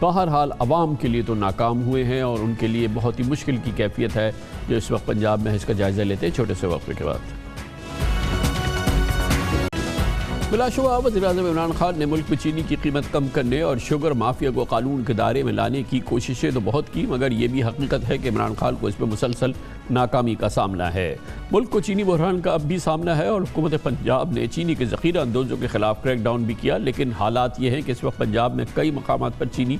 بہرحال عوام کے لیے تو ناکام ہوئے ہیں اور ان کے لیے بہت ہی مشکل کی کیفیت ہے جو اس وقت پنجاب میں اس کا جائزہ لیتے ہیں چھوٹے سے وقفے کے بعد۔ بلا شبہ وزیر اعظم عمران خان نے ملک میں چینی کی قیمت کم کرنے اور شوگر مافیا کو قانون کے دائرے میں لانے کی کوششیں تو بہت کی، مگر یہ بھی حقیقت ہے کہ عمران خان کو اس میں مسلسل ناکامی کا سامنا ہے۔ ملک کو چینی بحران کا اب بھی سامنا ہے اور حکومت پنجاب نے چینی کے ذخیرہ اندوزوں کے خلاف کریک ڈاؤن بھی کیا، لیکن حالات یہ ہیں کہ اس وقت پنجاب میں کئی مقامات پر چینی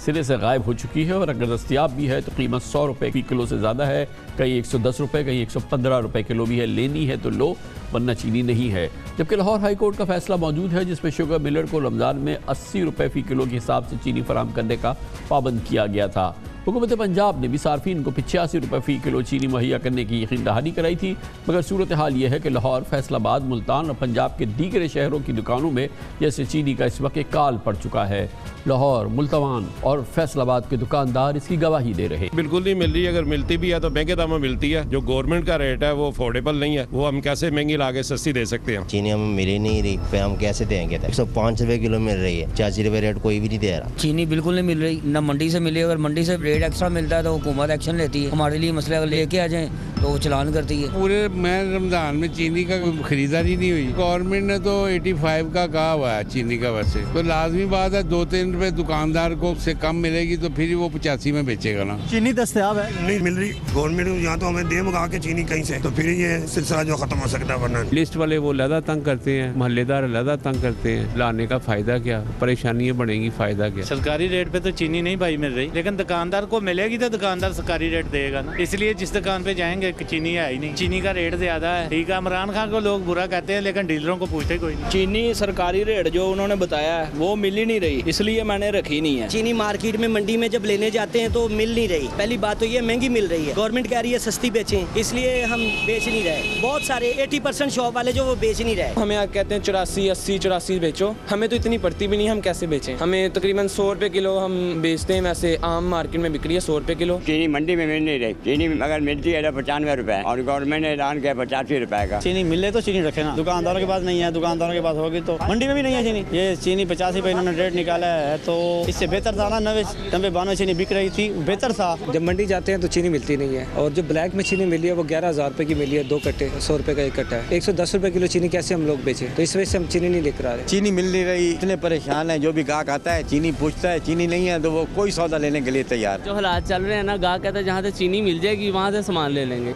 سرے سے غائب ہو چکی ہے اور اگر دستیاب بھی ہے تو قیمت 100 روپے فی کلو سے زیادہ ہے، کہیں 110 روپے، کہیں 115 روپے کلو بھی ہے۔ لینی ہے تو لو ورنہ چینی نہیں ہے۔ جبکہ لاہور ہائی کورٹ کا فیصلہ موجود ہے جس میں شوگر ملر کو رمضان میں 80 روپے فی کلو کے حساب سے چینی فراہم کرنے کا پابند کیا گیا تھا۔ حکومت پنجاب نے بھی صارفین کو 85 روپے فی کلو چینی مہیا کرنے کی یقین دہانی کرائی تھی، مگر صورتحال یہ ہے کہ لاہور، فیصل آباد، ملتان اور پنجاب کے دیگر شہروں کی دکانوں میں جیسے چینی کا اس وقت کال پڑ چکا ہے۔ لاہور، ملتان اور فیصل آباد کے دکاندار اس کی گواہی دے رہے۔ بالکل نہیں مل رہی، اگر ملتی بھی ہے تو مہنگے داموں ملتی ہے۔ جو گورنمنٹ کا ریٹ ہے وہ افورڈیبل نہیں ہے، وہ ہم کیسے مہنگی لا کے سستی دے سکتے ہیں؟ چینی ہمیں مل ہی نہیں رہی، پھر ہم کیسے دیں گے؟ 105 روپے کلو مل رہی ہے، 80 روپے ریٹ کوئی بھی نہیں دے رہا۔ چینی بالکل نہیں مل رہی، نہ منڈی سے ملی، اگر منڈی سے ریٹ ایکسٹرا ملتا ہے تو حکومت ایکشن لیتی ہے، ہمارے لیے مسئلہ اگر لے کے آ جائیں تو وہ چلان کرتی ہے۔ پورے میں رمضان میں چینی کا خریداری نہیں ہوئی، گورنمنٹ نے تو 85 کا کہا ہوا ہے چینی کا، ویسے تو لازمی بات ہے 2-3 روپے دکاندار کو سے کم ملے گی تو پھر وہ 85 میں بیچے گا نا۔ چینی دستیاب ہے نہیں مل رہی، گورنمنٹ یا تو ہمیں دے منگا کے چینی کہیں سے، تو پھر یہ سلسلہ جو ختم ہو سکتا ہے، ورنہ لسٹ والے وہ لہذا تنگ کرتے ہیں، محلے دار لہذا تنگ کرتے ہیں، لانے کا فائدہ کیا، پریشانیاں بڑھیں گی، فائدہ کیا؟ سرکاری ریٹ پہ تو چینی نہیں بھائی مل رہی، لیکن دکاندار کو ملے گی تو دکاندار سرکاری ریٹ دے گا نا، اس لیے جس دکان پہ جائیں گے چینی ہے ہی نہیں، چینی کا ریٹ زیادہ ہے۔ ٹھیک ہے، عمران خان کو لوگ برا کہتے ہیں لیکن ڈیلروں کو پوچھتے کوئی نہیں۔ چینی سرکاری ریٹ جو انہوں نے بتایا ہے وہ مل ہی نہیں رہی، اس لیے میں نے رکھی نہیں ہے۔ چینی مارکیٹ میں منڈی میں جب لینے جاتے ہیں تو مل نہیں رہی، پہلی بات تو یہ مہنگی مل رہی ہے، گورنمنٹ کہہ رہی ہے سستی بیچیں، اس لیے ہم بیچ نہیں رہے۔ بہت سارے 80% شاپ والے جو وہ بیچ نہیں رہے۔ ہمیں کہتے ہیں 84 بیچو، ہمیں تو اتنی پڑتی بھی نہیں، ہم کیسے بیچیں؟ ہمیں تقریباً 100 روپے کلو ہم بیچتے ہیں، ویسے عام مارکیٹ میں بک رہی ہے 100 روپے کلو۔ چینی منڈی میں مل نہیں رہی، چینی اگر ملتی ہے تو 95 روپے اور گورنمنٹ نے اعلان کیا 85 روپے کا۔ چینی ملے تو چینی رکھے نا، دکانداروں کے پاس نہیں ہے، دکانداروں کے پاس ہوگی تو منڈی میں بھی نہیں ہے چینی۔ یہ چینی 85 روپے انہوں نے ریٹ نکالا ہے تو اس سے بہتر تھا نا، 90-92 چینی بک رہی تھی، بہتر تھا۔ جب منڈی جاتے ہیں تو چینی ملتی نہیں ہے، اور جو بلیک میں چینی ملی ہے وہ 11,000 روپے کی ملی ہے، 2 کٹے 100 روپے کا ایک کٹا ہے، 110 روپے کلو چینی کیسے ہم لوگ بیچیں؟ تو اس وجہ سے ہم چینی نہیں لے کر آ رہے۔ چینی مل نہیں رہی، اتنے پریشان ہیں، جو بھی گاہک آتا ہے چینی پوچھتا ہے، چینی نہیں ہے تو وہ کوئی سودا لینے کے لیے تیار۔ جو حالات چل رہے ہیں نا، گاہک کہتے ہیں جہاں سے چینی مل جائے گی وہاں سے سامان لے لیں گے۔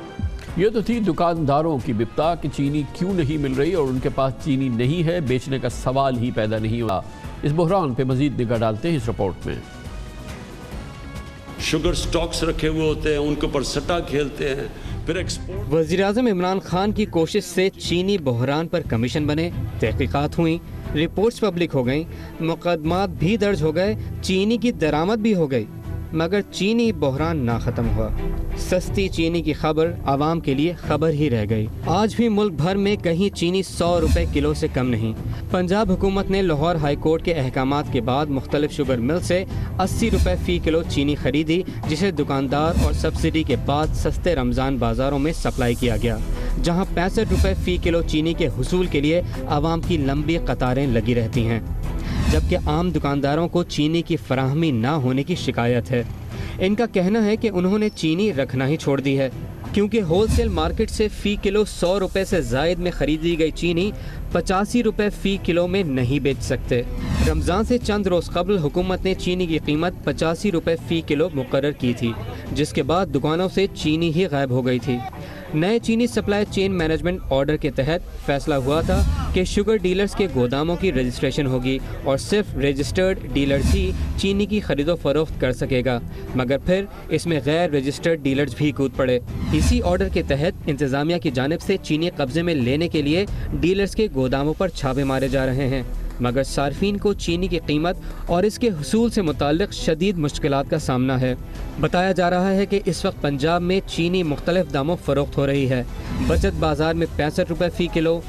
یہ تو تھی دکانداروں کی بپتا کہ چینی کیوں نہیں مل رہی اور ان کے پاس چینی نہیں ہے، بیچنے کا سوال ہی پیدا نہیں ہوا۔ اس بحران پہ مزید نگاہ ڈالتے ہیں اس رپورٹ میں۔ شوگر سٹاکس رکھے ہوئے ہوتے ہیں، ان کے اوپر سٹا کھیلتے ہیں، پھر ایکسپورٹ۔ وزیراعظم عمران خان کی کوشش سے چینی بحران پر کمیشن بنے، تحقیقات ہوئیں، رپورٹس پبلک ہو گئیں، مقدمات بھی درج ہو گئے، چینی کی درآمد بھی ہو گئی، مگر چینی بحران نہ ختم ہوا۔ سستی چینی کی خبر عوام کے لیے خبر ہی رہ گئی۔ آج بھی ملک بھر میں کہیں چینی 100 روپے کلو سے کم نہیں۔ پنجاب حکومت نے لاہور ہائی کورٹ کے احکامات کے بعد مختلف شوگر مل سے 80 روپے فی کلو چینی خریدی، جسے دکاندار اور سبسڈی کے بعد سستے رمضان بازاروں میں سپلائی کیا گیا، جہاں 65 روپے فی کلو چینی کے حصول کے لیے عوام کی لمبی قطاریں لگی رہتی ہیں، جبکہ عام دکانداروں کو چینی کی فراہمی نہ ہونے کی شکایت ہے۔ ان کا کہنا ہے کہ انہوں نے چینی رکھنا ہی چھوڑ دی ہے، کیونکہ ہول سیل مارکیٹ سے فی کلو 100 روپے سے زائد میں خریدی گئی چینی 85 روپے فی کلو میں نہیں بیچ سکتے۔ رمضان سے چند روز قبل حکومت نے چینی کی قیمت 85 روپے فی کلو مقرر کی تھی، جس کے بعد دکانوں سے چینی ہی غائب ہو گئی تھی۔ نئے چینی سپلائی چین مینجمنٹ آرڈر کے تحت فیصلہ ہوا تھا کہ شوگر ڈیلرز کے گوداموں کی رجسٹریشن ہوگی اور صرف رجسٹرڈ ڈیلرز ہی چینی کی خرید و فروخت کر سکے گا، مگر پھر اس میں غیر رجسٹرڈ ڈیلرز بھی کود پڑے۔ اسی آرڈر کے تحت انتظامیہ کی جانب سے چینی قبضے میں لینے کے لیے ڈیلرز کے گوداموں پر چھاپے مارے جا رہے ہیں، مگر صارفین کو چینی کی قیمت اور اس کے حصول سے متعلق شدید مشکلات کا سامنا ہے۔ بتایا جا رہا ہے کہ اس وقت پنجاب میں چینی مختلف داموں فروخت ہو رہی ہے۔ بچت بازار میں 65 روپے فی کلو،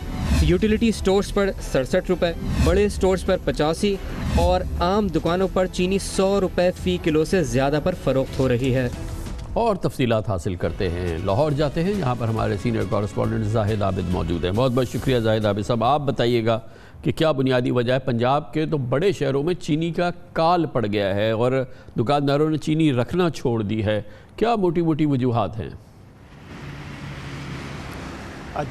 یوٹیلیٹی سٹورز پر 67 روپے، بڑے سٹورز پر 85 اور عام دکانوں پر چینی 100 روپے فی کلو سے زیادہ پر فروخت ہو رہی ہے۔ اور تفصیلات حاصل کرتے ہیں، لاہور جاتے ہیں، یہاں پر ہمارے سینئر کورسپونڈنٹ زاہد عابد موجود ہیں۔ بہت بہت شکریہ زاہد عابد صاحب۔ آپ بتائیے گا کہ کیا بنیادی وجہ ہے۔ پنجاب کے تو بڑے شہروں میں چینی کا کال پڑ گیا ہے اور دکانداروں نے چینی رکھنا چھوڑ دی ہے، کیا موٹی موٹی وجوہات ہیں؟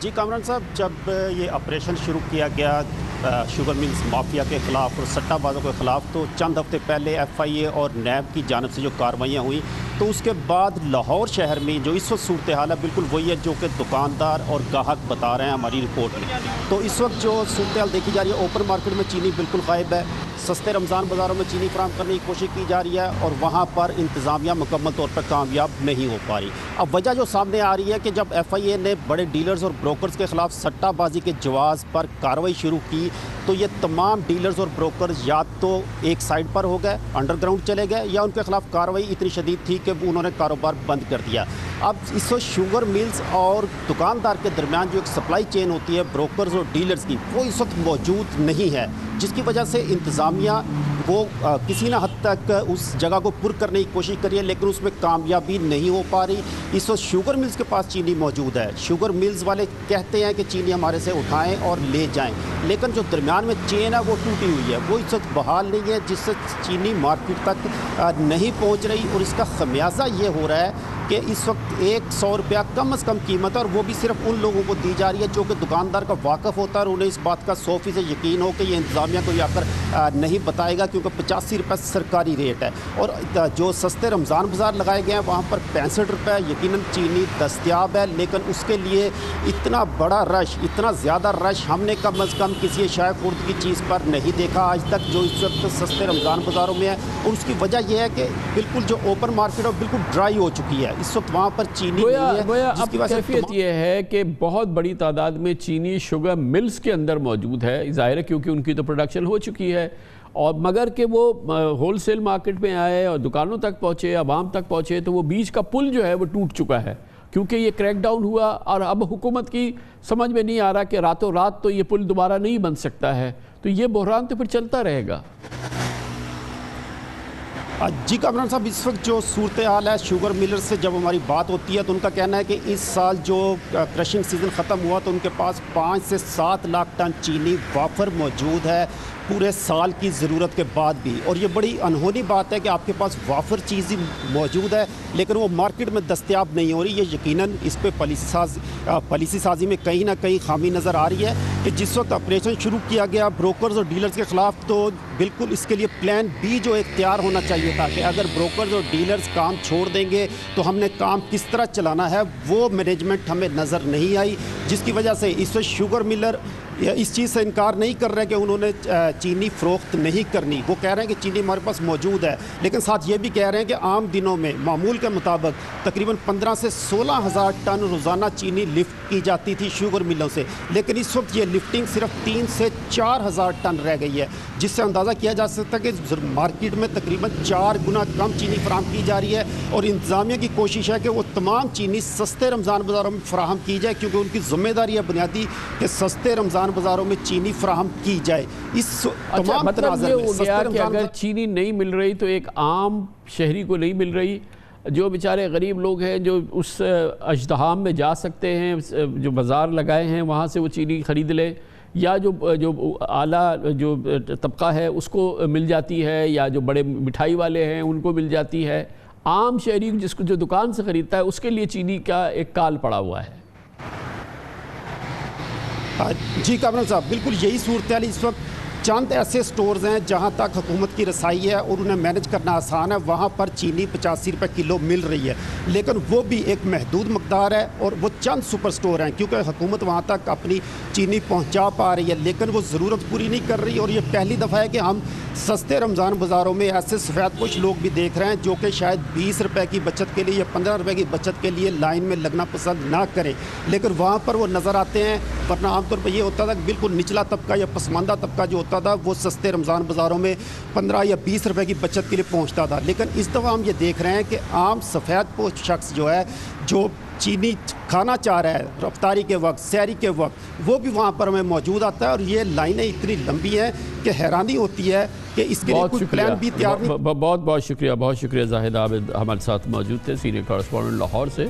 جی کامران صاحب، جب یہ آپریشن شروع کیا گیا شوگر ملز مافیا کے خلاف اور سٹہ بازوں کے خلاف، تو چند ہفتے پہلے ایف آئی اے اور نیب کی جانب سے جو کارروائیاں ہوئیں، تو اس کے بعد لاہور شہر میں جو اس وقت صورتحال ہے بالکل وہی ہے جو کہ دکاندار اور گاہک بتا رہے ہیں ہماری رپورٹ میں۔ تو اس وقت جو صورتحال دیکھی جا رہی ہے، اوپن مارکیٹ میں چینی بالکل غائب ہے، سستے رمضان بازاروں میں چینی فراہم کرنے کی کوشش کی جا رہی ہے اور وہاں پر انتظامیہ مکمل طور پر کامیاب نہیں ہو پا رہی۔ اب وجہ جو سامنے آ رہی ہے کہ جب ایف آئی اے نے بڑے ڈیلرز اور بروکرز کے خلاف سٹہ بازی کے جواز پر کارروائی شروع کی، تو یہ تمام ڈیلرز اور بروکرز یا تو ایک سائڈ پر ہو گئے، انڈر گراؤنڈ چلے گئے، یا ان کے خلاف کارروائی اتنی شدید تھی کہ انہوں نے کاروبار بند کر دیا۔ اب اس وقت شوگر ملز اور دکاندار کے درمیان جو ایک سپلائی چین ہوتی ہے بروکرز اور ڈیلرز کی، وہ اس وقت موجود نہیں ہے، جس کی وجہ سے انتظامیہ وہ کسی نہ حد تک اس جگہ کو پر کرنے کی کوشش کری ہے، لیکن اس میں کامیابی نہیں ہو پا رہی۔ اس وقت شوگر ملز کے پاس چینی موجود ہے، شوگر ملز والے کہتے ہیں کہ چینی ہمارے سے اٹھائیں اور لے جائیں، لیکن جو درمیان میں چین ہے وہ ٹوٹی ہوئی ہے، وہ اس وقت بحال نہیں ہے، جس سے چینی مارکیٹ تک نہیں پہنچ رہی، اور اس کا خمیازہ یہ ہو رہا ہے کہ اس وقت 100 روپیہ کم از کم قیمت ہے، اور وہ بھی صرف ان لوگوں کو دی جا رہی ہے جو کہ دکاندار کا واقف ہوتا ہے اور انہیں اس بات کا 100% یقین ہو کہ یہ انتظامیہ کو آ کر نہیں بتائے گا، کیونکہ 85 روپے سرکاری ریٹ ہے۔ اور جو سستے رمضان بازار لگائے گئے ہیں وہاں پر 65 روپے یقیناً چینی دستیاب ہے، لیکن اس کے لیے اتنا بڑا رش، اتنا زیادہ رش ہم نے کم از کم کسی شائع خورد کی چیز پر نہیں دیکھا آج تک جو اس وقت سستے رمضان بازاروں میں ہے۔ اور اس کی وجہ یہ ہے کہ بالکل جو اوپن مارکیٹ ہے بالکل ڈرائی ہو چکی ہے، اس وقت وہاں پر چینی نہیں ہے، جس کی وجہ سے کیفیت یہ ہے کہ بہت بڑی تعداد میں چینی شوگر ملز کے اندر موجود ہے، ظاہر ہے کیونکہ ان کی تو پروڈکشن ہو چکی ہے، اور مگر کہ وہ ہول سیل مارکیٹ میں آئے اور دکانوں تک پہنچے، عوام تک پہنچے، تو وہ بیچ کا پل جو ہے وہ ٹوٹ چکا ہے، کیونکہ یہ کریک ڈاؤن ہوا، اور اب حکومت کی سمجھ میں نہیں آ رہا کہ راتوں رات تو یہ پل دوبارہ نہیں بن سکتا ہے، تو یہ بحران تو پھر چلتا رہے گا۔ جی کامران صاحب، اس وقت جو صورتحال ہے شوگر ملر سے جب ہماری بات ہوتی ہے تو ان کا کہنا ہے کہ اس سال جو کرشنگ سیزن ختم ہوا تو ان کے پاس 5 سے 7 لاکھ ٹن چینی وافر موجود ہے پورے سال کی ضرورت کے بعد بھی، اور یہ بڑی انہونی بات ہے کہ آپ کے پاس وافر چیز موجود ہے لیکن وہ مارکیٹ میں دستیاب نہیں ہو رہی۔ یہ یقیناً اس پہ پالیسی سازی میں کہیں نہ کہیں خامی نظر آ رہی ہے کہ جس وقت آپریشن شروع کیا گیا بروکرز اور ڈیلرز کے خلاف، تو بالکل اس کے لیے پلان بی جو اختیار ہونا چاہیے تھا کہ اگر بروکرز اور ڈیلرز کام چھوڑ دیں گے تو ہم نے کام کس طرح چلانا ہے، وہ مینجمنٹ ہمیں نظر نہیں آئی، جس کی وجہ سے اس وقت شوگر ملر اس چیز سے انکار نہیں کر رہے کہ انہوں نے چینی فروخت نہیں کرنی، وہ کہہ رہے ہیں کہ چینی ہمارے پاس موجود ہے، لیکن ساتھ یہ بھی کہہ رہے ہیں کہ عام دنوں میں معمول کے مطابق تقریباً 15 سے 16 ہزار ٹن روزانہ چینی لفٹ کی جاتی تھی شوگر ملوں سے، لیکن اس وقت یہ لفٹنگ صرف 3 سے 4 ہزار ٹن رہ گئی ہے، جس سے اندازہ کیا جا سکتا ہے کہ مارکیٹ میں تقریباً 4 گنا کم چینی فراہم کی جا رہی ہے، اور انتظامیہ کی کوشش ہے کہ وہ تمام چینی سستے رمضان بازاروں میں فراہم کی جائے، کیونکہ ان کی ذمہ داری ہے بنیادی کہ سستے رمضان بازاروں میں چینی فراہم کی جائے۔ اس تمام مطلب یہ ہو گیا کہ اگر چینی نہیں مل رہی تو ایک عام شہری کو نہیں مل رہی، جو بیچارے غریب لوگ ہیں جو اس اژدہام میں جا سکتے ہیں، جو بازار لگائے ہیں وہاں سے وہ چینی خرید لے، یا جو اعلیٰ جو طبقہ ہے اس کو مل جاتی ہے، یا جو بڑے مٹھائی والے ہیں ان کو مل جاتی ہے، عام شہری جس کو جو دکان سے خریدتا ہے اس کے لیے چینی کا ایک کال پڑا ہوا ہے۔ جی کامران صاحب، بالکل یہی صورتحال اس وقت چند ایسے سٹورز ہیں جہاں تک حکومت کی رسائی ہے اور انہیں مینج کرنا آسان ہے، وہاں پر چینی 85 روپے کلو مل رہی ہے، لیکن وہ بھی ایک محدود مقدار ہے، اور وہ چند سپر سٹور ہیں کیونکہ حکومت وہاں تک اپنی چینی پہنچا پا رہی ہے، لیکن وہ ضرورت پوری نہیں کر رہی، اور یہ پہلی دفعہ ہے کہ ہم سستے رمضان بازاروں میں ایسے سفید پوش لوگ بھی دیکھ رہے ہیں جو کہ شاید 20 روپے کی بچت کے لیے یا 15 روپے کی بچت کے لیے لائن میں لگنا پسند نہ کریں، لیکن وہاں پر وہ نظر آتے ہیں، ورنہ عام طور پر یہ ہوتا تھا کہ بالکل نچلا طبقہ یا پسماندہ طبقہ جو ہوتا تھا وہ سستے رمضان بازاروں میں 15 یا 20 روپے کی بچت کے لیے پہنچتا تھا، لیکن اس دفعہ ہم یہ دیکھ رہے ہیں کہ عام سفید پوش شخص جو ہے جو چینی کھانا چاہ رہا ہے رفتاری کے وقت، سحری کے وقت، وہ بھی وہاں پر ہمیں موجود آتا ہے، اور یہ لائنیں اتنی لمبی ہیں کہ حیرانی ہوتی ہے کہ اس کے لیے کوئی پلان بھی تیار نہیں۔ بہت شکریہ زاہد عابد ہمارے ساتھ موجود تھے، سینئر کورسپونڈنٹ لاہور سے۔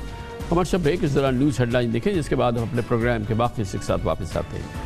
ہمارے شب بریک اس دوران نیوز ہیڈ لائن دیکھیں، جس کے بعد ہم اپنے پروگرام کے باقی حصے کے ساتھ واپس آتے ہیں۔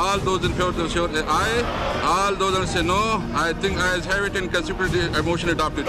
All those in favor say aye. All those that say no, I think I have it in considerable emotion adopted.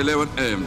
11 AM।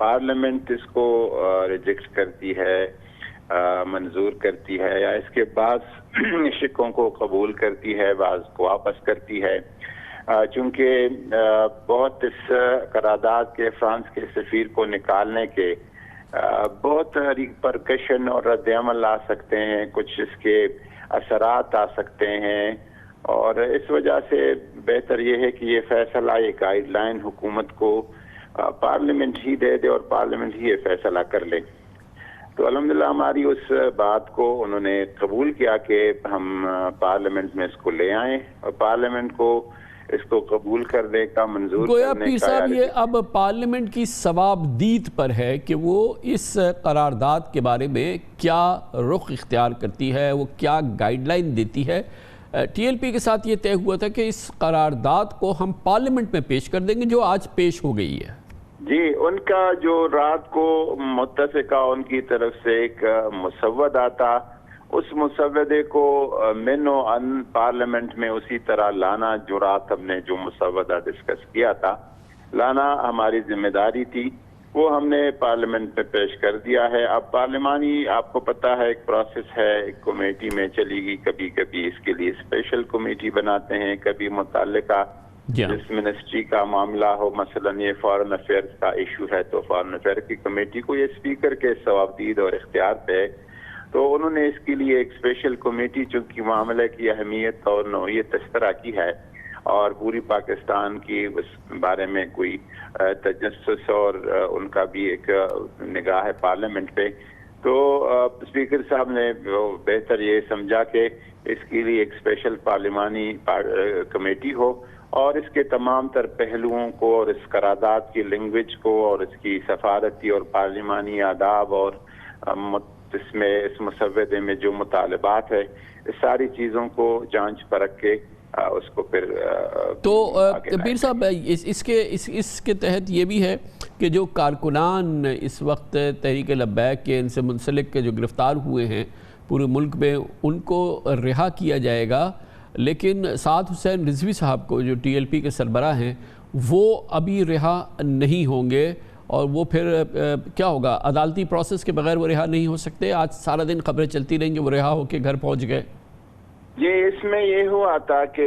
Parliament اس کو ریجیکٹ کرتی ہے، منظور کرتی ہے، یا اس کے بعض شکوں کو قبول کرتی ہے، بعض کو واپس کرتی ہے. چونکہ بہت اس قرارداد کے فرانس کے سفیر کو نکالنے کے بہت ریپرکشن اور رد عمل آ سکتے ہیں، کچھ اس کے اثرات آ سکتے ہیں، اور اس وجہ سے بہتر یہ ہے کہ یہ فیصلہ، یہ گائیڈ لائن حکومت کو پارلیمنٹ ہی دے دے اور پارلیمنٹ ہی یہ فیصلہ کر لے. تو الحمدللہ ہماری اس بات کو انہوں نے قبول کیا کہ ہم پارلیمنٹ میں اس کو لے آئیں، اور پارلیمنٹ کو اس کو قبول کرنے کا، منظور گویا کرنے پیر کا. صاحب یہ اب پارلیمنٹ کی ثوابدید پر ہے کہ وہ اس قرارداد کے بارے میں کیا رخ اختیار کرتی ہے، وہ کیا گائیڈ لائن دیتی ہے. ٹی ایل پی کے ساتھ یہ طے ہوا تھا کہ اس قرارداد کو ہم پارلیمنٹ میں پیش کر دیں گے، جو آج پیش ہو گئی ہے. جی، ان کا جو رات کو متفقہ ان کی طرف سے ایک مسودہ تھا، اس مسودے کو من و ان پارلیمنٹ میں اسی طرح لانا، جو رات ہم نے جو مسودہ ڈسکس کیا تھا لانا ہماری ذمہ داری تھی، وہ ہم نے پارلیمنٹ میں پیش کر دیا ہے. اب پارلیمانی، آپ کو پتہ ہے، ایک پروسیس ہے، ایک کمیٹی میں چلی گئی، کبھی کبھی اس کے لیے اسپیشل کمیٹی بناتے ہیں، کبھی متعلقہ جس منسٹری کا معاملہ ہو، مثلا یہ فارن افیئرز کا ایشو ہے تو فارن افیئر کی کمیٹی کو یہ اسپیکر کے ثوابدید اور اختیار پہ ہے، تو انہوں نے اس کے لیے ایک اسپیشل کمیٹی، چونکہ معاملے کی اہمیت اور نوعیت اس طرح کی ہے اور پوری پاکستان کی اس بارے میں کوئی تجسس اور ان کا بھی ایک نگاہ ہے پارلیمنٹ پہ، تو اسپیکر صاحب نے بہتر یہ سمجھا کہ اس کے لیے ایک اسپیشل پارلیمانی کمیٹی ہو اور اس کے تمام تر پہلوؤں کو اور اس قرارداد کی لینگویج کو اور اس کی سفارتی اور پارلیمانی آداب اور اس میں اس مسودے میں جو مطالبات ہے، اس ساری چیزوں کو جانچ پرکھ کے اس کو پھر تو پیر صاحب اس کے تحت یہ بھی ہے کہ جو کارکنان اس وقت تحریک لبیک کے ان سے منسلک جو گرفتار ہوئے ہیں پورے ملک میں، ان کو رہا کیا جائے گا، لیکن سعد حسین رضوی صاحب کو جو ٹی ایل پی کے سربراہ ہیں وہ ابھی رہا نہیں ہوں گے، اور وہ پھر کیا ہوگا؟ عدالتی پروسیس کے بغیر وہ رہا نہیں ہو سکتے. آج سارا دن خبریں چلتی رہیں کہ وہ رہا ہو کے گھر پہنچ گئے. یہ اس میں یہ ہوا تھا کہ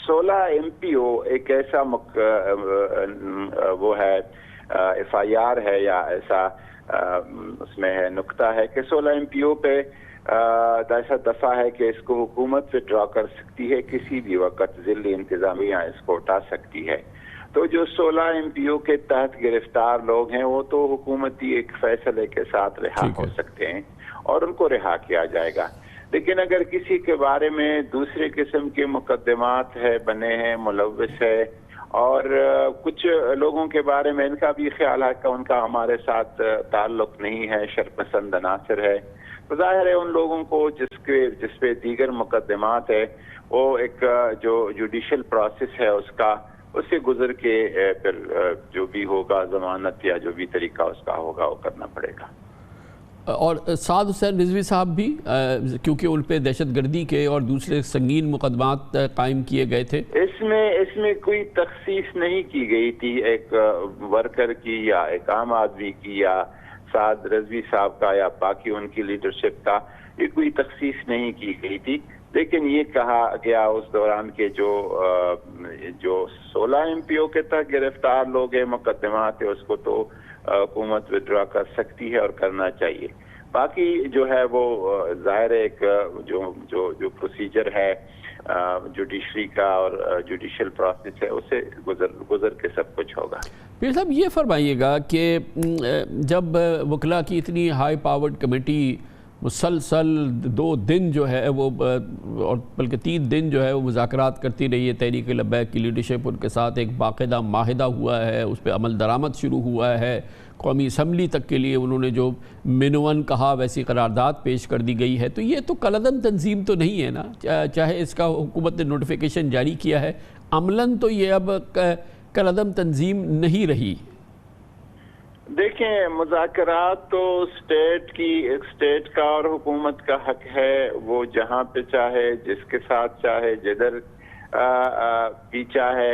16 ایم پی او ایک ایسا وہ ہے ایف آئی آر ہے یا ایسا اس میں ہے نقطہ ہے کہ 16 ایم پی او پہ ایسا دفعہ ہے کہ اس کو حکومت وڈرا کر سکتی ہے، کسی بھی وقت ذیلی انتظامیہ اس کو اٹھا سکتی ہے. تو جو 16 ایم پی او کے تحت گرفتار لوگ ہیں وہ تو حکومتی ایک فیصلے کے ساتھ رہا ہو سکتے ہیں اور ان کو رہا کیا جائے گا. لیکن اگر کسی کے بارے میں دوسرے قسم کے مقدمات ہے بنے ہیں، ملوث ہے، اور کچھ لوگوں کے بارے میں ان کا بھی خیال ہے کہ ان کا ہمارے ساتھ تعلق نہیں ہے، شرپسند عناصر ہے، تو ظاہر ہے ان لوگوں کو جس پہ دیگر مقدمات ہے وہ ایک جو جوڈیشل پروسیس ہے اس سے گزر کے پھر جو بھی ہوگا ضمانت یا جو بھی طریقہ اس کا ہوگا وہ کرنا پڑے گا. اور سعد حسین رضوی صاحب بھی کیونکہ ان پہ دہشت گردی کے اور دوسرے سنگین مقدمات قائم کیے گئے تھے، اس میں کوئی تخصیص نہیں کی گئی تھی ایک ورکر کی یا ایک عام آدمی کی یا سعد رضوی صاحب کا یا باقی ان کی لیڈرشپ کا، یہ کوئی تخصیص نہیں کی گئی تھی. لیکن یہ کہا گیا اس دوران کے جو 16 ایم پی او کے تحت گرفتار لوگ ہیں، مقدمات ہیں، اس کو تو حکومت ودرا کر سکتی ہے اور کرنا چاہیے. باقی جو ہے وہ ظاہر ایک جو پروسیجر ہے جوڈیشری کا اور جوڈیشل پروسیس ہے، اسے گزر کے سب کچھ ہوگا. پیر صاحب یہ فرمائیے گا کہ جب وکلاء کی اتنی ہائی پاورڈ کمیٹی مسلسل 2 دن جو ہے وہ اور بلکہ 3 دن جو ہے وہ مذاکرات کرتی رہی ہے، تحریک لبیک کی لیڈرشپ ان کے ساتھ ایک باقاعدہ معاہدہ ہوا ہے، اس پہ عمل درآمد شروع ہوا ہے، قومی اسمبلی تک کے لیے انہوں نے جو منون کہا ویسی قرارداد پیش کر دی گئی ہے، تو یہ تو کالعدم تنظیم تو نہیں ہے نا؟ چاہے اس کا حکومت نے نوٹیفیکیشن جاری کیا ہے، عملاً تو یہ اب کالعدم تنظیم نہیں رہی. دیکھیں، مذاکرات تو اسٹیٹ کا اور حکومت کا حق ہے، وہ جہاں پہ چاہے، جس کے ساتھ چاہے، جدھر بھی چاہے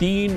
3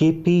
KP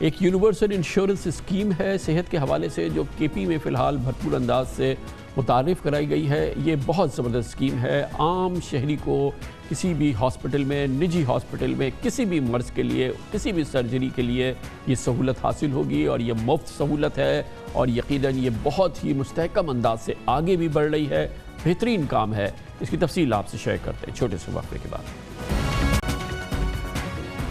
ایک یونیورسل انشورنس اسکیم ہے صحت کے حوالے سے جو کے پی میں فی الحال بھرپور انداز سے متعارف کرائی گئی ہے. یہ بہت زبردست اسکیم ہے. عام شہری کو کسی بھی ہاسپٹل میں، نجی ہاسپٹل میں، کسی بھی مرض کے لیے، کسی بھی سرجری کے لیے یہ سہولت حاصل ہوگی اور یہ مفت سہولت ہے اور یقیناً یہ بہت ہی مستحکم انداز سے آگے بھی بڑھ رہی ہے. بہترین کام ہے. اس کی تفصیل آپ سے شیئر کرتے ہیں چھوٹے سے وقفے کے بعد.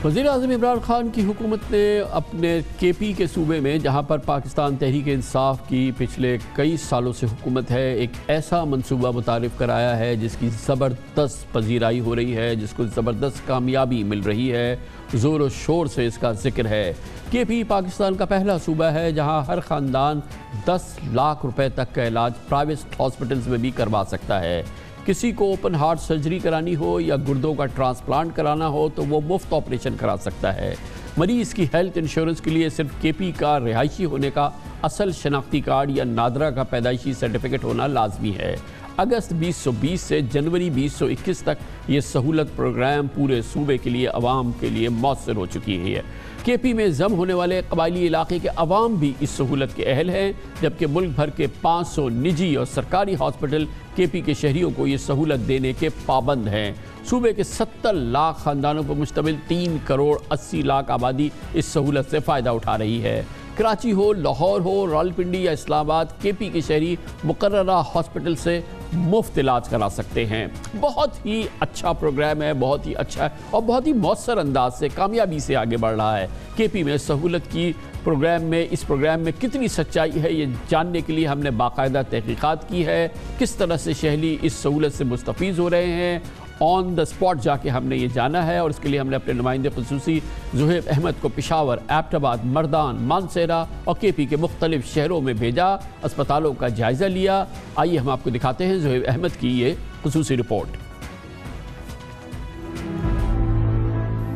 وزیر اعظم عمران خان کی حکومت نے اپنے کے پی کے صوبے میں، جہاں پر پاکستان تحریک انصاف کی پچھلے کئی سالوں سے حکومت ہے، ایک ایسا منصوبہ متعارف کرایا ہے جس کی زبردست پذیرائی ہو رہی ہے، جس کو زبردست کامیابی مل رہی ہے. زور و شور سے اس کا ذکر ہے. کے پی پاکستان کا پہلا صوبہ ہے جہاں ہر خاندان 10 لاکھ روپے تک کا علاج پرائیویٹ ہاسپٹلز میں بھی کروا سکتا ہے. کسی کو اوپن ہارٹ سرجری کرانی ہو یا گردوں کا ٹرانسپلانٹ کرانا ہو تو وہ مفت آپریشن کرا سکتا ہے. مریض کی ہیلتھ انشورنس کے لیے صرف کے پی کا رہائشی ہونے کا اصل شناختی کارڈ یا نادرا کا پیدائشی سرٹیفکیٹ ہونا لازمی ہے. اگست 2020 سے جنوری 2021 تک یہ سہولت پروگرام پورے صوبے کے لیے عوام کے لیے مؤثر ہو چکی ہے. کے پی میں ضم ہونے والے قبائلی علاقے کے عوام بھی اس سہولت کے اہل ہیں، جبکہ ملک بھر کے 500 نجی اور سرکاری ہاسپٹل کے پی کے شہریوں کو یہ سہولت دینے کے پابند ہیں. صوبے کے 70 لاکھ خاندانوں پر مشتمل 3 کروڑ 80 لاکھ آبادی اس سہولت سے فائدہ اٹھا رہی ہے. کراچی ہو، لاہور ہو، راولپنڈی یا اسلام آباد، کے پی کے شہری مقررہ ہاسپٹل سے مفت علاج کرا سکتے ہیں. بہت ہی اچھا پروگرام ہے، بہت ہی اچھا اور بہت ہی مؤثر انداز سے کامیابی سے آگے بڑھ رہا ہے. کے پی میں سہولت کی اس پروگرام میں کتنی سچائی ہے یہ جاننے کے لیے ہم نے باقاعدہ تحقیقات کی ہے. کس طرح سے شہری اس سہولت سے مستفید ہو رہے ہیں، آن دا اسپاٹ جا کے ہم نے یہ جانا ہے، اور اس کے لیے ہم نے اپنے نمائندے خصوصی زہیب احمد کو پشاور، ایبٹ آباد، مردان، مانسہرہ اور کے پی کے مختلف شہروں میں بھیجا، اسپتالوں کا جائزہ لیا. آئیے ہم آپ کو دکھاتے ہیں زہیب احمد کی یہ خصوصی رپورٹ.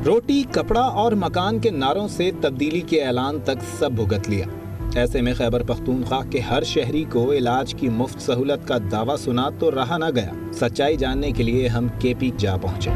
روٹی، کپڑا اور مکان کے نعروں سے تبدیلی کے اعلان تک سب بھگت لیا. ایسے میں خیبر پختونخوا کے ہر شہری کو علاج کی مفت سہولت کا دعویٰ سنا تو رہا نہ گیا. سچائی جاننے کے لیے ہم کے پی جا پہنچے.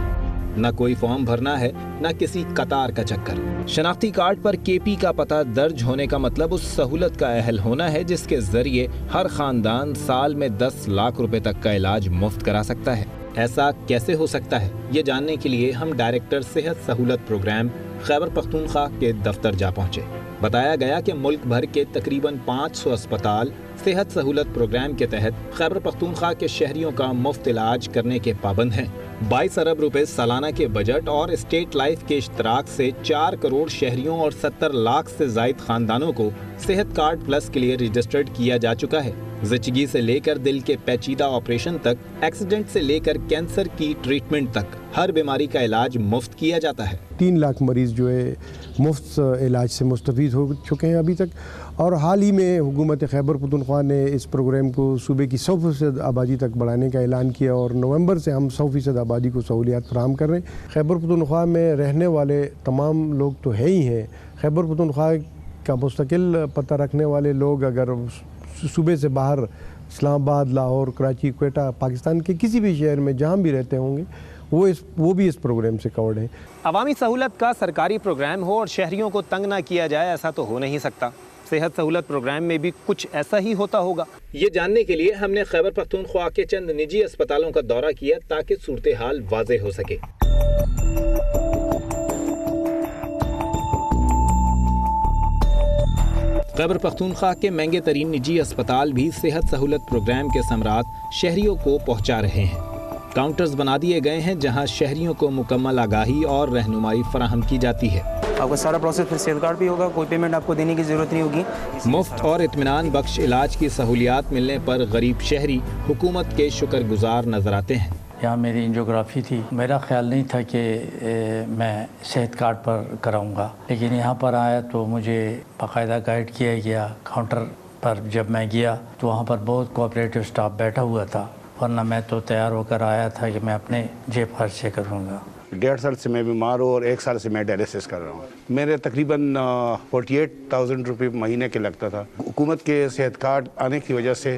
نہ کوئی فارم بھرنا ہے، نہ کسی قطار کا چکر. شناختی کارڈ پر کے پی کا پتہ درج ہونے کا مطلب اس سہولت کا اہل ہونا ہے جس کے ذریعے ہر خاندان سال میں 10 لاکھ روپے تک کا علاج مفت کرا سکتا ہے. ایسا کیسے ہو سکتا ہے، یہ جاننے کے لیے ہم ڈائریکٹر صحت سہولت پروگرام خیبر پختونخوا کے دفتر جا پہنچے. بتایا گیا کہ ملک بھر کے تقریباً 500 اسپتال صحت سہولت پروگرام کے تحت خیبر پختونخوا کے شہریوں کا مفت علاج کرنے کے پابند ہیں. 22 ارب روپے سالانہ کے بجٹ اور اسٹیٹ لائف کے اشتراک سے 4 کروڑ شہریوں اور 70 لاکھ سے زائد خاندانوں کو صحت کارڈ پلس کے لیے رجسٹرڈ کیا جا چکا ہے. زچگی سے لے کر دل کے پیچیدہ آپریشن تک، ایکسیڈنٹ سے لے کر کینسر کی ٹریٹمنٹ تک ہر بیماری کا علاج مفت کیا جاتا ہے. 3 لاکھ مریض جو ہے مفت علاج سے مستفید ہو چکے ہیں ابھی تک، اور حال ہی میں حکومت خیبر پختونخوا نے اس پروگرام کو صوبے کی 100% آبادی تک بڑھانے کا اعلان کیا، اور نومبر سے ہم 100% آبادی کو سہولیات فراہم کر رہے ہیں. خیبر پختونخوا میں رہنے والے تمام لوگ تو ہے ہی ہیں. خیبر پختونخوا کا مستقل پتہ رکھنے والے لوگ اگر صوبے سے باہر اسلام آباد، لاہور، کراچی، کوئٹہ، پاکستان کے کسی بھی شہر میں جہاں بھی رہتے ہوں گے وہ بھی اس پروگرام سے کورڈ ہیں. عوامی سہولت کا سرکاری پروگرام ہو اور شہریوں کو تنگ نہ کیا جائے، ایسا تو ہو نہیں سکتا. صحت سہولت پروگرام میں بھی کچھ ایسا ہی ہوتا ہوگا. یہ جاننے کے لیے ہم نے خیبر پختونخوا کے چند نجی اسپتالوں کا دورہ کیا تاکہ صورتحال واضح ہو سکے. خیبر پختونخوا کے مہنگے ترین نجی اسپتال بھی صحت سہولت پروگرام کے ثمرات شہریوں کو پہنچا رہے ہیں. کاؤنٹرز بنا دیے گئے ہیں جہاں شہریوں کو مکمل آگاہی اور رہنمائی فراہم کی جاتی ہے. آپ کا سارا پروسیس پھر سیل کارڈ بھی ہوگا، کوئی پیمنٹ آپ کو دینے کی ضرورت نہیں ہوگی. مفت اور اطمینان بخش علاج کی سہولیات ملنے پر غریب شہری حکومت کے شکر گزار نظر آتے ہیں. یہاں میری انجیوگرافی تھی، میرا خیال نہیں تھا کہ میں صحت کارڈ پر کراؤں گا، لیکن یہاں پر آیا تو مجھے باقاعدہ گائیڈ کیا گیا. کاؤنٹر پر جب میں گیا تو وہاں پر بہت کوآپریٹو اسٹاف بیٹھا ہوا تھا، ورنہ میں تو تیار ہو کر آیا تھا کہ میں اپنے جیب خرچ سے کروں گا. 1.5 سال سے میں بیمار ہوں اور 1 سال سے میں ڈائلسس کر رہا ہوں. میرے تقریباً 48,000 روپے مہینے کے لگتا تھا. حکومت کے صحت کارڈ آنے کی وجہ سے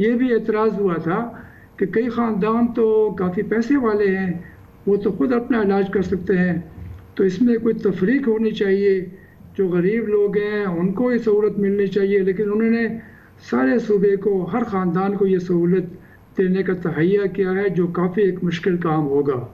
یہ بھی اعتراض ہوا تھا کہ کئی خاندان تو کافی پیسے والے ہیں، وہ تو خود اپنا علاج کر سکتے ہیں، تو اس میں کوئی تفریق ہونی چاہیے، جو غریب لوگ ہیں ان کو یہ سہولت ملنی چاہیے، لیکن انہوں نے سارے صوبے کو، ہر خاندان کو یہ سہولت دینے کا تہیہ کیا ہے، جو کافی ایک مشکل کام ہوگا۔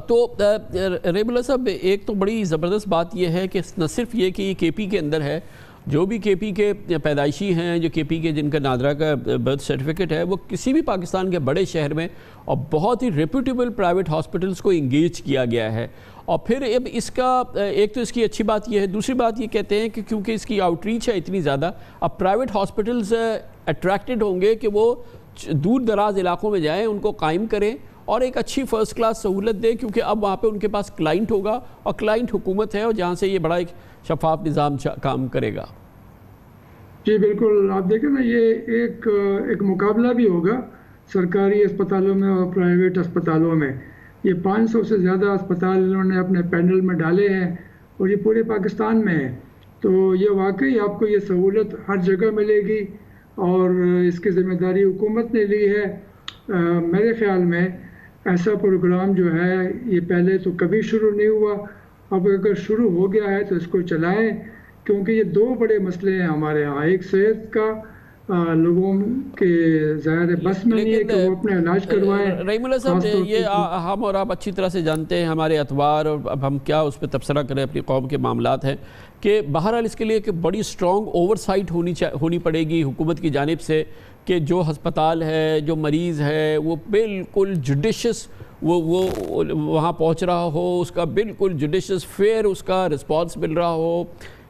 تو رحیم اللہ صاحب، ایک تو بڑی زبردست بات یہ ہے کہ نہ صرف یہ کہ یہ کے پی کے اندر ہے، جو بھی کے پی کے پیدائشی ہیں، جو کے پی کے جن کا نادرا کا برتھ سرٹیفکیٹ ہے، وہ کسی بھی پاکستان کے بڑے شہر میں اور بہت ہی ریپیوٹیبل پرائیویٹ ہاسپٹلز کو انگیج کیا گیا ہے۔ اور پھر اب اس کا ایک تو اس کی اچھی بات یہ ہے، دوسری بات یہ کہتے ہیں کہ کیونکہ اس کی آؤٹ ریچ ہے اتنی زیادہ، اب پرائیویٹ ہاسپٹلز اٹریکٹڈ ہوں گے کہ وہ دور دراز علاقوں میں جائیں، ان کو قائم کریں اور ایک اچھی فرسٹ کلاس سہولت دیں، کیونکہ اب وہاں پہ ان کے پاس کلائنٹ ہوگا اور کلائنٹ حکومت ہے، اور جہاں سے یہ بڑا ایک شفاف نظام کام کرے گا۔ جی بالکل، آپ دیکھیں نا، یہ ایک مقابلہ بھی ہوگا سرکاری اسپتالوں میں اور پرائیویٹ اسپتالوں میں۔ یہ 500 سے زیادہ اسپتال انہوں نے اپنے پینل میں ڈالے ہیں اور یہ پورے پاکستان میں ہے، تو یہ واقعی آپ کو یہ سہولت ہر جگہ ملے گی اور اس کی ذمہ داری حکومت نے لی ہے۔ میرے خیال میں ایسا پروگرام جو ہے یہ پہلے تو کبھی شروع نہیں ہوا، اب اگر شروع ہو گیا ہے تو اس کو چلائیں، کیونکہ یہ دو بڑے مسئلے ہیں ہمارے ہاں، ایک صحت کا، لوگوں کے ظاہر بس میں نہیں ہے کہ وہ اپنا علاج کروائیں۔ رحیم اللہ صاحب، یہ ہم اور آپ اچھی طرح سے جانتے ہیں، ہمارے اتوار، اور اب ہم کیا اس پہ تبصرہ کریں، اپنی قوم کے معاملات ہیں کہ بہرحال اس کے لیے کہ بڑی اسٹرانگ اوور سائٹ ہونی پڑے گی حکومت کی جانب سے، کہ جو ہسپتال ہے، جو مریض ہے، وہ بالکل جوڈیشس وہ وہاں پہنچ رہا ہو، اس کا بالکل جوڈیشس فیئر اس کا رسپانس مل رہا ہو،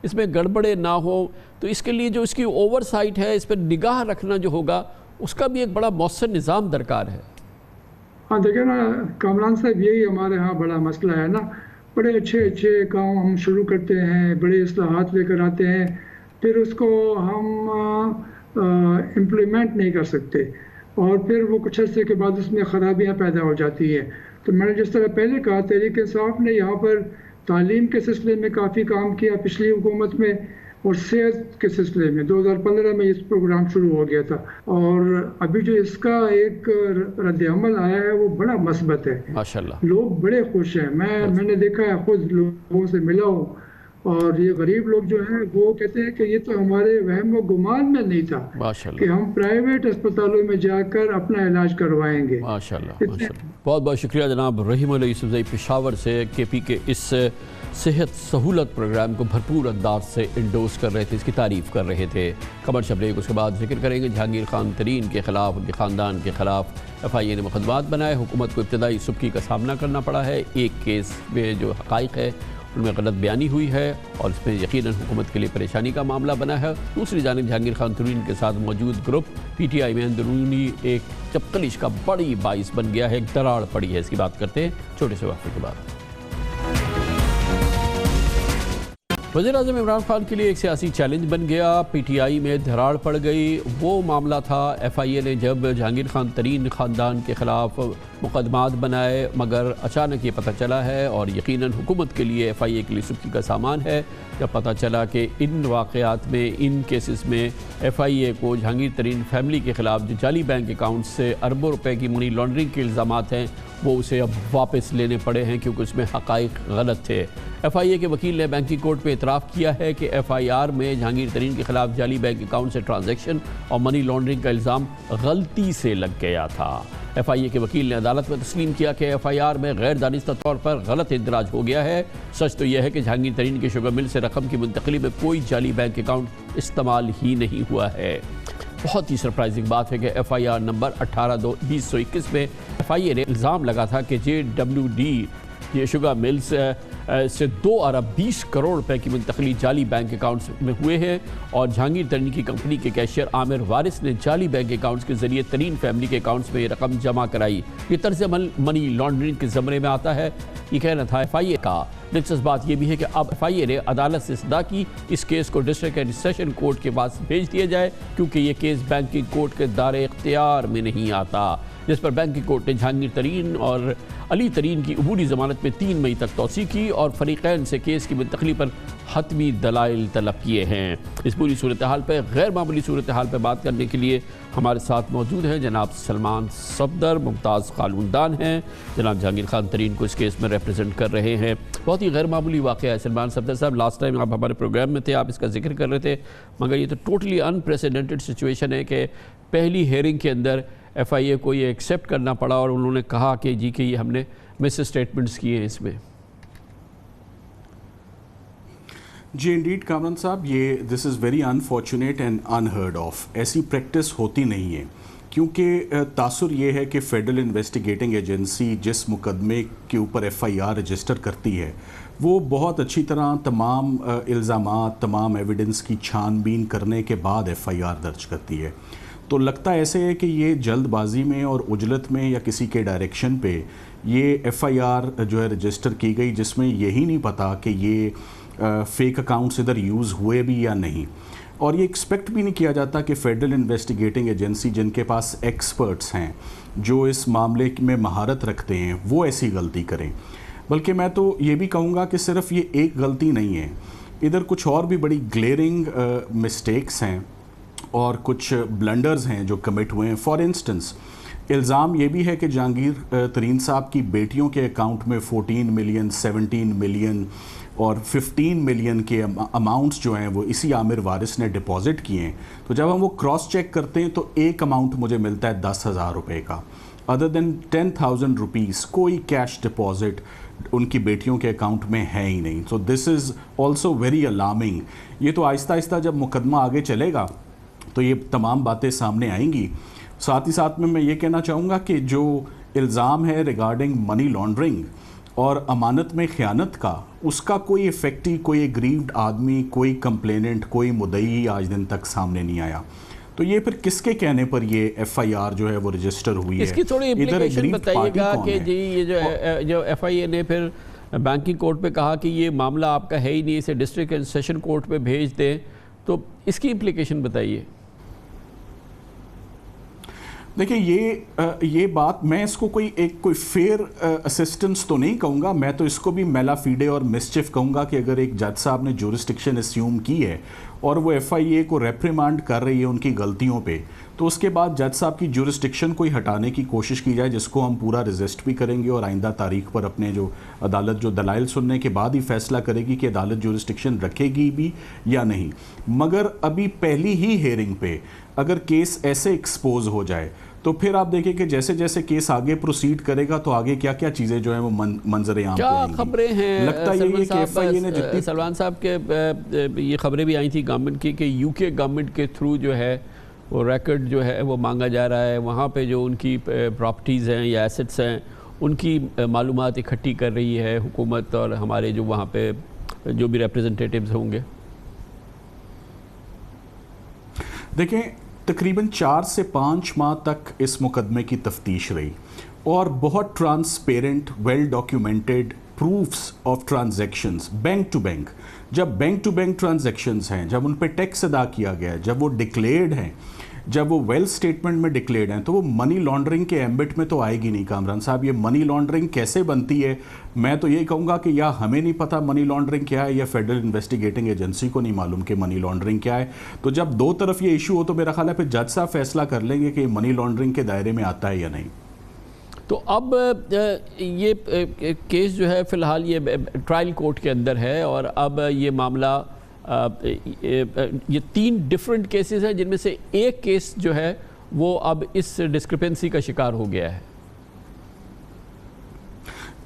اس میں گڑبڑے نہ ہو۔ تو اس کے لیے جو اس کی اوور سائٹ ہے، اس پر نگاہ رکھنا جو ہوگا، اس کا بھی ایک بڑا مؤثر نظام درکار ہے۔ ہاں دیکھیں نا کامران صاحب، یہی ہمارے ہاں بڑا مسئلہ ہے نا، بڑے اچھے کام ہم شروع کرتے ہیں، بڑے اصلاحات لے کر آتے ہیں، پھر اس کو ہم امپلیمنٹ نہیں کر سکتے، اور پھر وہ کچھ عرصے کے بعد اس میں خرابیاں پیدا ہو جاتی ہیں۔ تو میں نے جس طرح پہلے کہا، تحریک انصاف نے یہاں پر تعلیم کے سلسلے میں کافی کام کیا پچھلی حکومت میں، اور صحت کے سلسلے میں 2015 میں اس پروگرام شروع ہو گیا تھا، اور ابھی جو اس کا ایک رد عمل آیا ہے وہ بڑا مثبت ہے، ماشاءاللہ، لوگ بڑے خوش ہیں۔ میں نے دیکھا ہے، خود لوگوں سے ملا ہوں، اور یہ غریب لوگ جو ہیں وہ کہتے ہیں کہ یہ تو ہمارے وہم و گمان میں نہیں تھا کہ ہم پرائیویٹ اسپتالوں میں جا کر اپنا علاج کروائیں گے۔ ماشاءاللہ، بہت بہت شکریہ جناب رحیم اللہ یوسف زئی پشاور سے، کے پی کے اس صحت سہولت پروگرام کو بھرپور انداز سے انڈورس کر رہے تھے، اس کی تعریف کر رہے تھے۔ خبر شبریک، اس کے بعد ذکر کریں گے جہانگیر خان ترین کے خلاف، ان کے خاندان کے خلاف FIA نے مقدمات بنائے، حکومت کو ابتدائی سبکی کا سامنا کرنا پڑا ہے، ایک کیس میں جو حقائق ہے ان میں غلط بیانی ہوئی ہے اور اس میں یقیناً حکومت کے لیے پریشانی کا معاملہ بنا ہے۔ دوسری جانب جہانگیر خان ترین کے ساتھ موجود گروپ PTI میں اندرونی ایک چپقلش کا بڑی باعث بن گیا ہے، ایک دراڑ پڑی ہے، اس کی بات کرتے ہیں چھوٹے سے وقفے کے بعد۔ وزیراعظم عمران خان کے لیے ایک سیاسی چیلنج بن گیا، PTI میں دھراڑ پڑ گئی۔ وہ معاملہ تھا FIA نے جب جہانگیر خان ترین خاندان کے خلاف مقدمات بنائے، مگر اچانک یہ پتہ چلا ہے، اور یقیناً حکومت کے لیے FIA کے لیے سبکی کا سامان ہے، جب پتہ چلا کہ ان واقعات میں، ان کیسز میں FIA کو جہانگیر ترین فیملی کے خلاف جو جعلی بینک اکاؤنٹ سے اربوں روپے کی منی لانڈرنگ کے الزامات ہیں، وہ اسے اب واپس لینے پڑے ہیں کیونکہ اس میں حقائق غلط تھے۔ FIA کے وکیل نے بینکنگ کورٹ پہ اعتراف کیا ہے کہ FIR میں جہانگیر ترین کے خلاف جعلی بینک اکاؤنٹ سے ٹرانزیکشن اور منی لانڈرنگ کا الزام غلطی سے لگ گیا تھا۔ FIA کے وکیل نے عدالت میں تسلیم کیا کہ FIR میں غیر دانستہ طور پر غلط اندراج ہو گیا ہے۔ سچ تو یہ ہے کہ جہانگیر ترین کے شوگر مل سے رقم کی منتقلی میں کوئی جعلی بینک اکاؤنٹ استعمال ہی نہیں ہوا ہے۔ بہت ہی سرپرائزنگ بات ہے کہ FIR نمبر 18/2021 میں FIA نے الزام لگا تھا کہ JWD یہ شوگر ملز سے 2 ارب 20 کروڑ روپے کی منتقلی جعلی بینک اکاؤنٹس میں ہوئے ہیں، اور جہانگیر ترین کی کمپنی کے کیشیئر عامر وارث نے جعلی بینک اکاؤنٹس کے ذریعے ترین فیملی کے اکاؤنٹس میں یہ رقم جمع کرائی۔ یہ طرز عمل منی لانڈرنگ کے زمرے میں آتا ہے، یہ کہنا تھا FIA کا۔ دلچسپ بات یہ بھی ہے کہ اب FIA نے عدالت سے صدا کی اس کیس کو ڈسٹرکٹ اینڈ سیشن کورٹ کے پاس بھیج دیا جائے، کیونکہ یہ کیس بینکنگ کورٹ کے دائرے اختیار میں نہیں آتا، جس پر بینکنگ کورٹ نے جہانگیر ترین اور علی ترین کی عبوری ضمانت میں 3 مئی تک توسیع کی اور فریقین سے کیس کی منتقلی پر حتمی دلائل طلب کیے ہیں۔ اس پوری صورتحال پہ غیر معمولی صورتحال پہ بات کرنے کے لیے ہمارے ساتھ موجود ہیں جناب سلمان صفدر، ممتاز قانوندان ہیں، جناب جہانگیر خان ترین کو اس کیس میں ریپرزینٹ کر رہے ہیں۔ بہت ہی غیر معمولی واقعہ ہے سلمان صفدر صاحب، لاسٹ ٹائم آپ ہمارے پروگرام میں تھے، آپ اس کا ذکر کر رہے تھے، مگر یہ تو ٹوٹلی انپریسیڈنٹڈ سچویشن ہے کہ پہلی ہیئرنگ کے اندر ایف آئی اے کو یہ ایکسیپٹ کرنا پڑا اور انہوں نے کہا کہ جی کہ یہ ہم نے مس اسٹیٹمنٹس کیے ہیں اس میں۔ جی انڈیڈ کامران صاحب، یہ this is very unfortunate and unheard of, ایسی پریکٹس ہوتی نہیں ہے، کیونکہ تاثر یہ ہے کہ فیڈرل انویسٹیگیٹنگ ایجنسی جس مقدمے کے اوپر ایف آئی آر رجسٹر کرتی ہے وہ بہت اچھی طرح تمام الزامات، تمام ایویڈنس کی چھان بین کرنے کے بعد ایف آئی آر درج کرتی ہے۔ تو لگتا ایسے ہے کہ یہ جلد بازی میں اور عجلت میں یا کسی کے ڈائریکشن پہ یہ ایف آئی آر جو ہے رجسٹر کی گئی، جس میں یہی نہیں پتا کہ یہ فیک اکاؤنٹس ادھر یوز ہوئے بھی یا نہیں، اور یہ ایکسپیکٹ بھی نہیں کیا جاتا کہ فیڈرل انویسٹیگیٹنگ ایجنسی جن کے پاس ایکسپرٹس ہیں، جو اس معاملے میں مہارت رکھتے ہیں، وہ ایسی غلطی کریں۔ بلکہ میں تو یہ بھی کہوں گا کہ صرف یہ ایک غلطی نہیں ہے، ادھر کچھ اور بھی بڑی گلیئرنگ مسٹیکس ہیں اور کچھ بلنڈرز ہیں جو کمٹ ہوئے ہیں۔ فار انسٹنس الزام یہ بھی ہے کہ جہانگیر ترین صاحب کی بیٹیوں کے اکاؤنٹ میں 14 ملین، 17 ملین اور 15 ملین کے اماؤنٹس جو ہیں وہ اسی عامر وارث نے ڈپازٹ کیے ہیں۔ تو جب ہم وہ کراس چیک کرتے ہیں تو ایک اماؤنٹ مجھے ملتا ہے 10,000 روپے کا، ادر دین 10,000 روپیز کوئی کیش ڈپازٹ ان کی بیٹیوں کے اکاؤنٹ میں ہے ہی نہیں۔ سو دس از آلسو ویری الارمنگ۔ یہ تو آہستہ آہستہ جب مقدمہ آگے چلے گا تو یہ تمام باتیں سامنے آئیں گی۔ ساتھ ہی ساتھ میں یہ کہنا چاہوں گا کہ جو الزام ہے ریگارڈنگ منی لانڈرنگ اور امانت میں خیانت کا، اس کا کوئی افیکٹی، کوئی ایگریوڈ آدمی، کوئی کمپلیننٹ، کوئی مدعی آج دن تک سامنے نہیں آیا۔ تو یہ پھر کس کے کہنے پر یہ ایف آئی آر جو ہے وہ رجسٹر ہوئی ہے؟ اس کی تھوڑی امپلیکیشن بتائیے گا کہ جی یہ جو ایف آئی اے نے پھر بینکنگ کورٹ پہ کہا کہ یہ معاملہ آپ کا ہے ہی نہیں، اسے ڈسٹرکٹ اینڈ سیشن کورٹ پہ بھیج دیں، تو اس کی امپلیکیشن بتائیے۔ دیکھیں یہ بات میں اس کو کوئی فیئر اسسٹنس تو نہیں کہوں گا، میں تو اس کو بھی میلا فیڈے اور مسچف کہوں گا کہ اگر ایک جج صاحب نے جورسڈکشن اسیوم کی ہے اور وہ ایف آئی اے کو ریپریمانڈ کر رہی ہے ان کی غلطیوں پہ، تو اس کے بعد جج صاحب کی جورسڈکشن کو ہٹانے کی کوشش کی جائے، جس کو ہم پورا ریزسٹ بھی کریں گے اور آئندہ تاریخ پر اپنے جو عدالت جو دلائل سننے کے بعد ہی فیصلہ کرے گی کہ عدالت جورسڈکشن رکھے گی بھی یا نہیں۔ مگر ابھی پہلی ہی ہیئرنگ پہ اگر کیس ایسے ایکسپوز ہو جائے تو پھر آپ دیکھیں کہ جیسے جیسے کیس آگے پروسیڈ کرے گا تو آگے کیا کیا چیزیں جو ہیں وہ منظر عام پہ آئیں گی۔ کیا خبریں ہیں لگتا یہ ہے کہ ایف آئی اے نے جتنی سلمان صاحب کے یہ خبریں بھی آئی تھیں گورنمنٹ کی کہ یو کے گورنمنٹ کے تھرو جو ہے وہ ریکارڈ جو ہے وہ مانگا جا رہا ہے، وہاں پہ جو ان کی پراپرٹیز ہیں یا ایسٹس ہیں ان کی معلومات اکٹھی کر رہی ہے حکومت اور ہمارے جو وہاں پہ جو بھی ریپریزنٹیٹیوز ہوں گے؟ دیکھیں تقریباً 4 سے 5 ماہ تک اس مقدمے کی تفتیش رہی اور بہت transparent, well documented proofs of transactions bank to bank, جب بینک ٹو بینک ٹرانزیکشنز ہیں، جب ان پہ ٹیکس ادا کیا گیا ہے، جب وہ ڈکلیئرڈ ہیں، جب وہ ویل سٹیٹمنٹ میں ڈکلیئرڈ ہیں، تو وہ منی لانڈرنگ کے ایمبٹ میں تو آئے گی نہیں۔ کامران صاحب، یہ منی لانڈرنگ کیسے بنتی ہے؟ میں تو یہ کہوں گا کہ یا ہمیں نہیں پتہ منی لانڈرنگ کیا ہے یا فیڈرل انویسٹیگیٹنگ ایجنسی کو نہیں معلوم کہ منی لانڈرنگ کیا ہے۔ تو جب دو طرف یہ ایشو ہو تو میرا خیال ہے پھر جج صاحب فیصلہ کر لیں گے کہ یہ منی لانڈرنگ کے دائرے میں آتا ہے یا نہیں۔ تو اب یہ کیس جو ہے فی الحال یہ ٹرائل کورٹ کے اندر ہے اور اب یہ معاملہ یہ 3 ڈیفرنٹ کیسز ہیں جن میں سے ایک کیس جو ہے وہ اب اس ڈسکرپنسی کا شکار ہو گیا ہے۔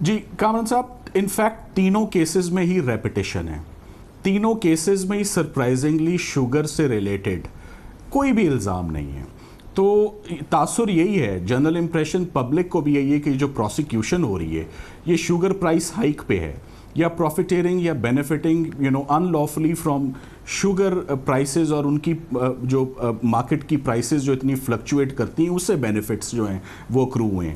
جی کامران صاحب، انفیکٹ تینوں کیسز میں ہی ریپیٹیشن ہے، تینوں کیسز میں ہی سرپرائزنگلی شوگر سے ریلیٹڈ کوئی بھی الزام نہیں ہے۔ تو تاثر یہی ہے، جنرل امپریشن پبلک کو بھی یہی ہے کہ جو پروسیکیوشن ہو رہی ہے یہ شوگر پرائس ہائک پہ ہے یا پروفیٹیرنگ یا benefiting unlawfully from sugar prices اور ان کی جو مارکیٹ کی پرائسز جو اتنی فلکچویٹ کرتی ہیں اس سے بینیفٹس جو ہیں وہ اکرو ہوئے ہیں۔